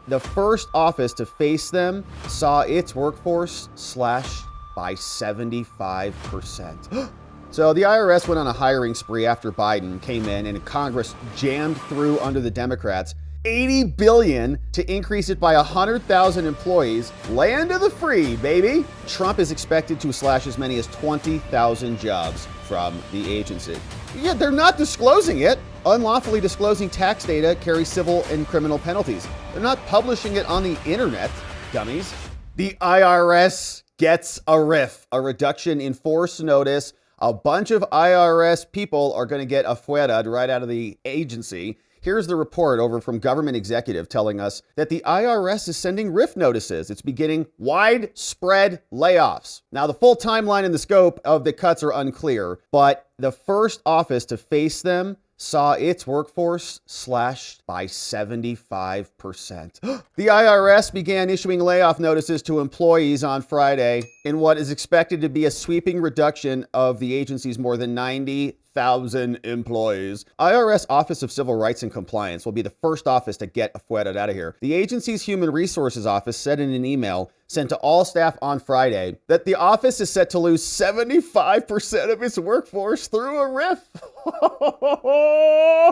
the first office to face them saw its workforce slashed by 75%. So the IRS went on a hiring spree after Biden came in and Congress jammed through under the Democrats $80 billion to increase it by 100,000 employees. Land of the free, baby. Trump is expected to slash as many as 20,000 jobs from the agency. Yeah, they're not disclosing it. Unlawfully disclosing tax data carries civil and criminal penalties. They're not publishing it on the internet, dummies. The IRS gets a RIF, a reduction in force notice. A bunch of IRS people are going to get afuera right out of the agency. Here's the report over from Government Executive telling us that the IRS is sending RIF notices. It's beginning widespread layoffs. Now, the full timeline and the scope of the cuts are unclear, but the first office to face them saw its workforce slashed by 75%. The IRS began issuing layoff notices to employees on Friday in what is expected to be a sweeping reduction of the agency's more than 90,000 employees. IRS Office of Civil Rights and Compliance will be the first office to get afuera out of here. The agency's Human Resources Office said in an email sent to all staff on Friday that the office is set to lose 75% of its workforce through a RIF.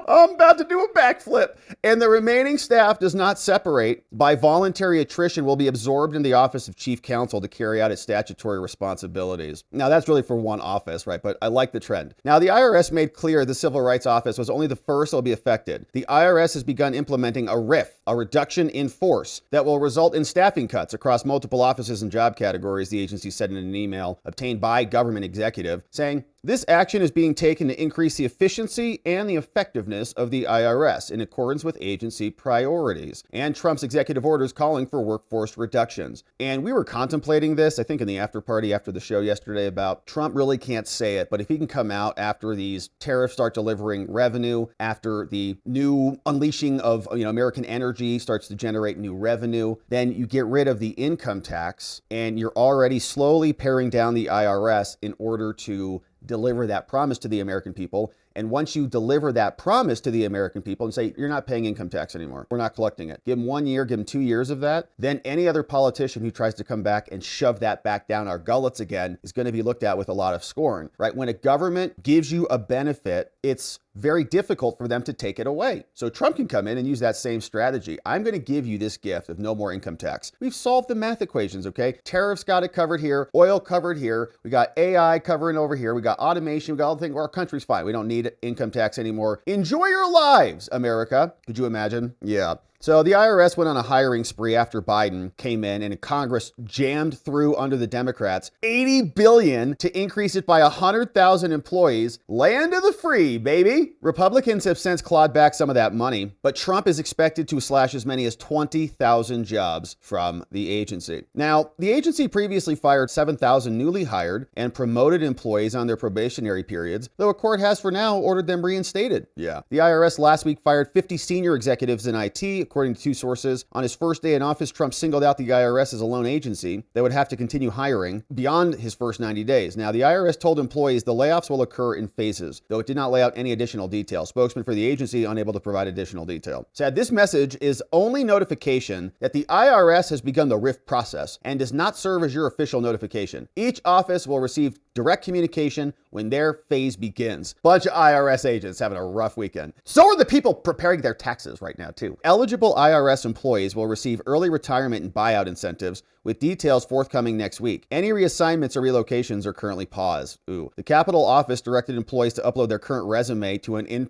I'm about to do a backflip. And the remaining staff does not separate by voluntary attrition will be absorbed in the Office of Chief Counsel to carry out its statutory responsibilities. Now, that's really for one office, right? But I like the trend. Now, the IRS made clear the Civil Rights Office was only the first that will be affected. The IRS has begun implementing a RIF, a reduction in force, that will result in staffing cuts across multiple offices and job categories, the agency said in an email obtained by Government Executive, saying, this action is being taken to increase the efficiency and the effectiveness of the IRS in accordance with agency priorities and Trump's executive orders calling for workforce reductions. And we were contemplating this, I think, in the after party after the show yesterday about Trump really can't say it, but if he can come out after these tariffs start delivering revenue, after the new unleashing of American energy starts to generate new revenue, then you get rid of the income tax and you're already slowly paring down the IRS in order to deliver that promise to the American people. And once you deliver that promise to the American people and say, you're not paying income tax anymore, we're not collecting it, give them 1 year, give them 2 years of that, then any other politician who tries to come back and shove that back down our gullets again is going to be looked at with a lot of scorn, right? When a government gives you a benefit, it's very difficult for them to take it away. So Trump can come in and use that same strategy. I'm going to give you this gift of no more income tax. We've solved the math equations, okay? Tariffs got it covered here, oil covered here, we got AI covering over here, we got automation, we got all the things, our country's fine. We don't need income tax anymore. Enjoy your lives, America. Could you imagine? Yeah. So the IRS went on a hiring spree after Biden came in and Congress jammed through under the Democrats $80 billion to increase it by 100,000 employees. Land of the free, baby. Republicans have since clawed back some of that money, but Trump is expected to slash as many as 20,000 jobs from the agency. Now, the agency previously fired 7,000 newly hired and promoted employees on their probationary periods, though a court has for now ordered them reinstated. Yeah. The IRS last week fired 50 senior executives in IT, according to two sources. On his first day in office, Trump singled out the IRS as a lone agency that would have to continue hiring beyond his first 90 days. Now, the IRS told employees the layoffs will occur in phases, though it did not lay out any additional detail. Spokesman for the agency unable to provide additional detail. Said this message is only notification that the IRS has begun the RIF process and does not serve as your official notification. Each office will receive direct communication when their phase begins. Bunch of IRS agents having a rough weekend. So are the people preparing their taxes right now, too. Eligible IRS employees will receive early retirement and buyout incentives, with details forthcoming next week. Any reassignments or relocations are currently paused. Ooh. The Capitol Office directed employees to upload their current resume to an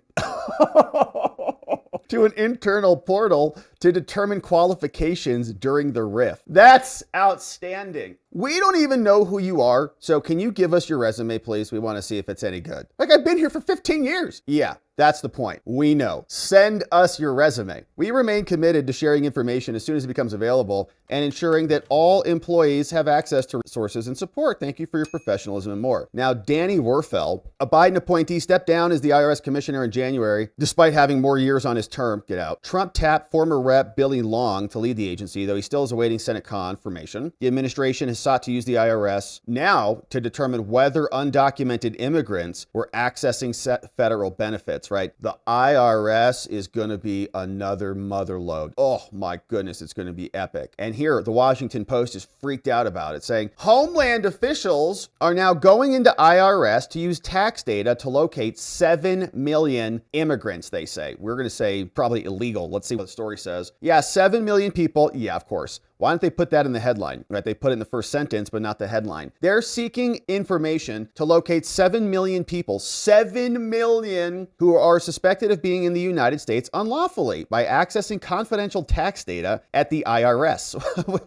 internal portal to determine qualifications during the RIF. That's outstanding. We don't even know who you are, so can you give us your resume, please? We want to see if it's any good. Like, I've been here for 15 years. Yeah, that's the point. We know. Send us your resume. We remain committed to sharing information as soon as it becomes available and ensuring that all employees have access to resources and support. Thank you for your professionalism and more. Now, Danny Werfel, a Biden appointee, stepped down as the IRS commissioner in January, despite having more years on his term. Get out. Trump tapped former Rep. Rep. Billy Long to lead the agency, though he still is awaiting Senate confirmation. The administration has sought to use the IRS now to determine whether undocumented immigrants were accessing federal benefits, right? The IRS is going to be another mother load. Oh my goodness, it's going to be epic. And here, the Washington Post is freaked out about it, saying Homeland officials are now going into IRS to use tax data to locate 7 million immigrants, they say. We're going to say probably illegal. Let's see what the story says. Yeah, 7 million people. Yeah, of course. Why don't they put that in the headline, right? They put it in the first sentence, but not the headline. They're seeking information to locate 7 million people, 7 million who are suspected of being in the United States unlawfully by accessing confidential tax data at the IRS.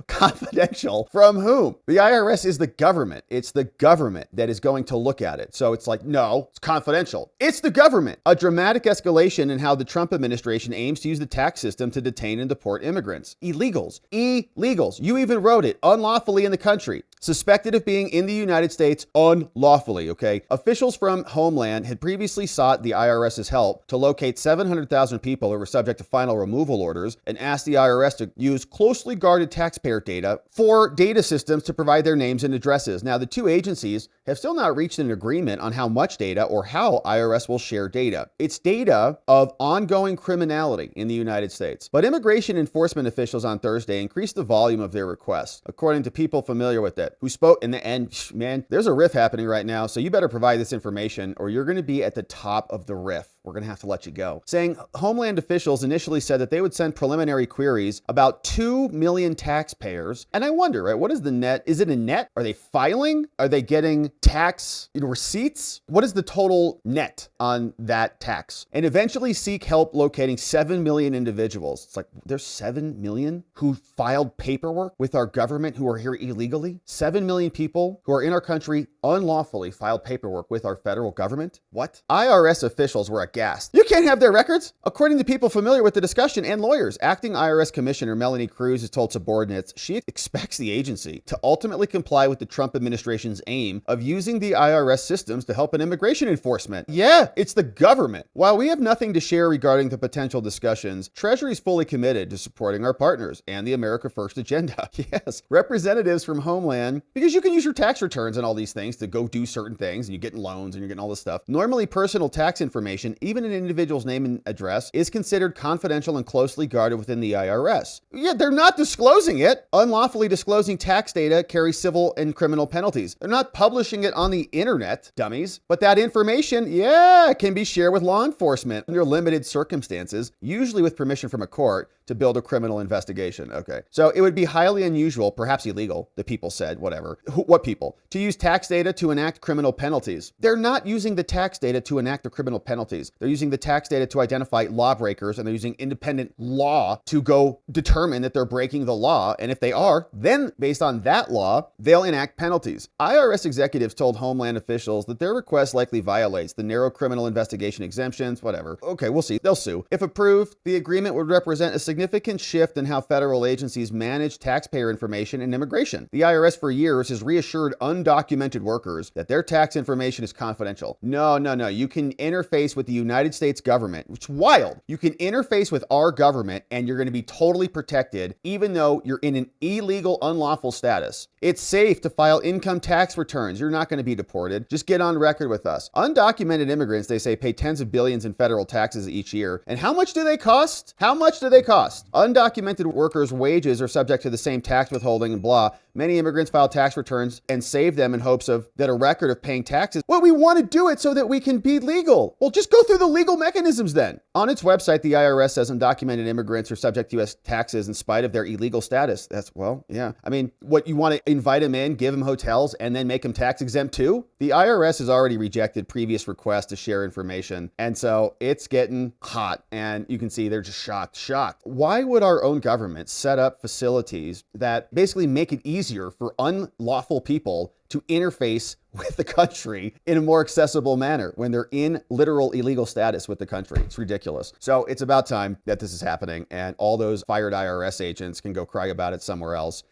Confidential from whom? The IRS is the government. It's the government that is going to look at it. So it's like, no, it's confidential. It's the government. A dramatic escalation in how the Trump administration aims to use the tax system to detain and deport immigrants. Illegals. Illegals. You even wrote it. Unlawfully in the country. Suspected of being in the United States unlawfully, okay? Officials from Homeland had previously sought the IRS's help to locate 700,000 people who were subject to final removal orders and asked the IRS to use closely guarded taxpayer data for data systems to provide their names and addresses. Now, the two agencies have still not reached an agreement on how much data or how IRS will share data. It's data of ongoing criminality in the United States. But immigration enforcement officials on Thursday increased the volume of their requests, according to people familiar with it, who spoke in the end. Man, there's a RIF happening right now, so you better provide this information or you're going to be at the top of the RIF. We're going to have to let you go. Saying Homeland officials initially said that they would send preliminary queries about 2 million taxpayers. And I wonder, right, what is the net? Is it a net? Are they filing? Are they getting tax receipts? What is the total net on that tax? And eventually seek help locating 7 million individuals. It's like, there's 7 million who filed paperwork with our government who are here illegally? 7 million people who are in our country unlawfully filed paperwork with our federal government? What? IRS officials were aghast. You can't have their records. According to people familiar with the discussion and lawyers, acting IRS Commissioner Melanie Cruz has told subordinates she expects the agency to ultimately comply with the Trump administration's aim of using the IRS systems to help in immigration enforcement. Yeah, it's the government. While we have nothing to share regarding the potential discussions, Treasury is fully committed to supporting our partners and the America First agenda. Yes, representatives from Homeland, because you can use your tax returns and all these things to go do certain things, and you're getting loans and you're getting all this stuff. Normally, personal tax information, even an individual's name and address, is considered confidential and closely guarded within the IRS. Yeah, they're not disclosing it. Unlawfully disclosing tax data carries civil and criminal penalties. They're not publishing it on the internet, dummies. But that information, yeah, can be shared with law enforcement under limited circumstances, usually with permission from a court, to build a criminal investigation. Okay. So it would be highly unusual, perhaps illegal, the people said, whatever. What people? To use tax data to enact criminal penalties. They're not using the tax data to enact the criminal penalties. They're using the tax data to identify lawbreakers, and they're using independent law to go determine that they're breaking the law. And if they are, then based on that law, they'll enact penalties. IRS executives told Homeland officials that their request likely violates the narrow criminal investigation exemptions, whatever. Okay, we'll see. They'll sue. If approved, the agreement would represent a significant shift in how federal agencies manage taxpayer information and immigration. The IRS for years has reassured undocumented workers that their tax information is confidential. No. You can interface with the United States government, which is wild. You can interface with our government and you're going to be totally protected, even though you're in an illegal, unlawful status. It's safe to file income tax returns. You're not going to be deported. Just get on record with us. Undocumented immigrants, they say, pay tens of billions in federal taxes each year. And how much do they cost? How much do they cost? Undocumented workers' wages are subject to the same tax withholding and blah. Many immigrants file tax returns and save them in hopes of that a record of paying taxes. Well, we want to do it so that we can be legal. Well, just go through the legal mechanisms then. On its website, the IRS says undocumented immigrants are subject to U.S. taxes in spite of their illegal status. That's, well, yeah. I mean, what, you want to invite them in, give them hotels, and then make them tax exempt too? The IRS has already rejected previous requests to share information. And so it's getting hot, and you can see they're just shocked. Why would our own government set up facilities that basically make it easier for unlawful people to interface with the country in a more accessible manner when they're in literal illegal status with the country? It's ridiculous. So it's about time that this is happening, and all those fired IRS agents can go cry about it somewhere else.